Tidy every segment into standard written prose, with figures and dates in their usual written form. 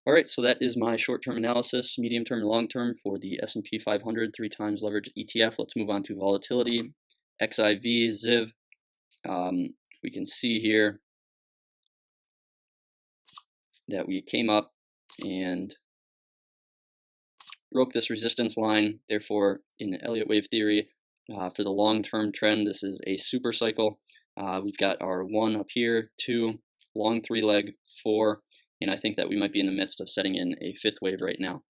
All right, so that is my short-term analysis, medium-term and long-term for the S&P 500 3 times leveraged ETF. Let's move on to volatility, XIV, XIV. We can see here that we came up and broke this resistance line. Therefore, in Elliott wave theory, for the long-term trend, this is a super cycle. We've got our 1 up here, 2, long 3-leg, 4, and I think that we might be in the midst of setting in a 5th wave right now.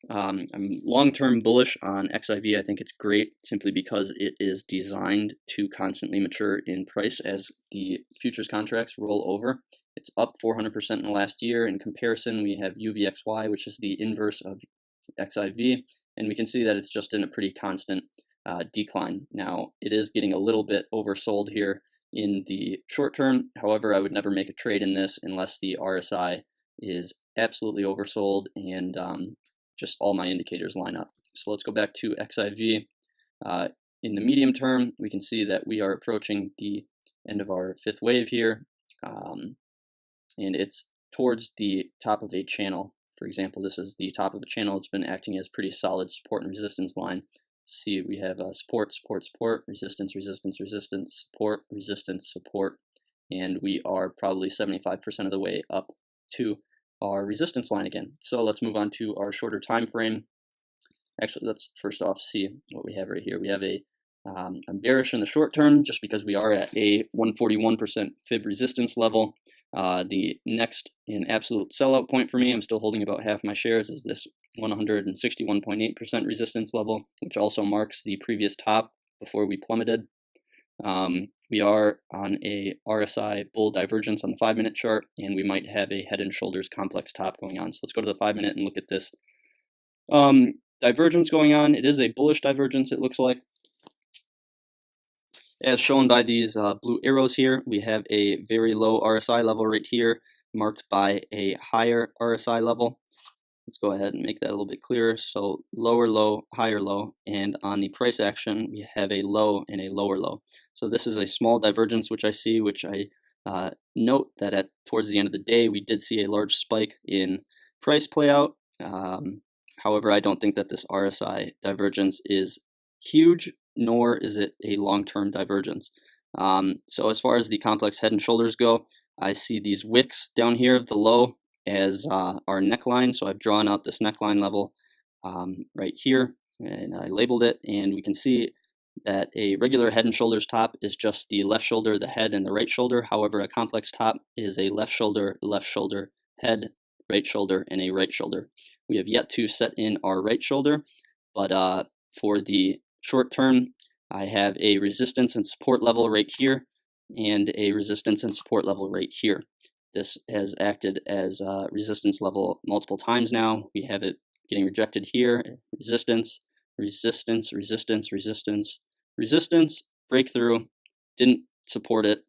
I'm long-term bullish on XIV. I think it's great simply because it is designed to constantly mature in price as the futures contracts roll over. It's up 400% in the last year. In comparison, we have UVXY, which is the inverse of XIV, and we can see that it's just in a pretty constant decline. Now, it is getting a little bit oversold here in the short term. However, I would never make a trade in this unless the RSI is absolutely oversold and just all my indicators line up. So let's go back to XIV. In the medium term, we can see that we are approaching the end of our 5th wave here, and it's towards the top of a channel. For example, this is the top of a channel. It's been acting as pretty solid support and resistance line. See, we have support, support, support, resistance, resistance, resistance, support, resistance, support, and we are probably 75% of the way up to our resistance line again. So let's move on to our shorter time frame. Actually, let's first off see what we have right here. We have I'm bearish in the short term just because we are at a 141% fib resistance level. The next in absolute sellout point for me, I'm still holding about half my shares, is this 161.8% resistance level, which also marks the previous top before we plummeted. We are on a RSI bull divergence on the 5-minute chart, and we might have a head and shoulders complex top going on. So let's go to the 5-minute and look at this divergence going on. It is a bullish divergence, it looks like. As shown by these blue arrows here, we have a very low RSI level right here, marked by a higher RSI level. Let's go ahead and make that a little bit clearer. So lower low, higher low, and on the price action, we have a low and a lower low. So this is a small divergence, which I see, which I note that towards the end of the day, we did see a large spike in price play out. However, I don't think that this RSI divergence is huge, nor is it a long-term divergence. So as far as the complex head and shoulders go, I see these wicks down here of the low as our neckline. So I've drawn out this neckline level right here, and I labeled it, and we can see that a regular head and shoulders top is just the left shoulder, the head, and the right shoulder. However, a complex top is a left shoulder, head, right shoulder, and a right shoulder. We have yet to set in our right shoulder, but for the short term, I have a resistance and support level right here and a resistance and support level right here. This has acted as a resistance level multiple times now. We have it getting rejected here, resistance, resistance, resistance, resistance, resistance, breakthrough, didn't support it,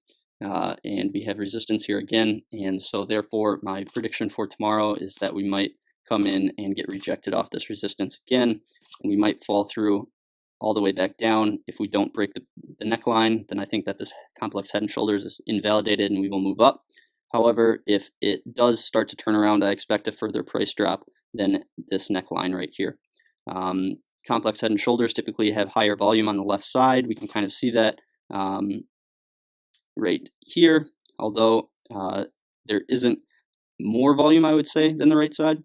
and we have resistance here again. And so therefore my prediction for tomorrow is that we might come in and get rejected off this resistance again, and we might fall through all the way back down. If we don't break the neckline, then I think that this complex head and shoulders is invalidated and we will move up. However, if it does start to turn around, I expect a further price drop than this neckline right here. Complex head and shoulders typically have higher volume on the left side. We can kind of see that right here, although there isn't more volume, I would say, than the right side.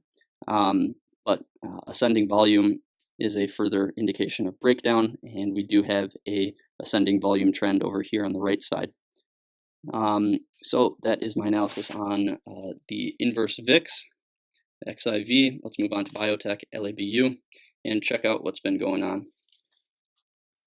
But ascending volume is a further indication of breakdown, and we do have a ascending volume trend over here on the right side. So that is my analysis on the inverse VIX, XIV. Let's move on to biotech, LABU, and check out what's been going on.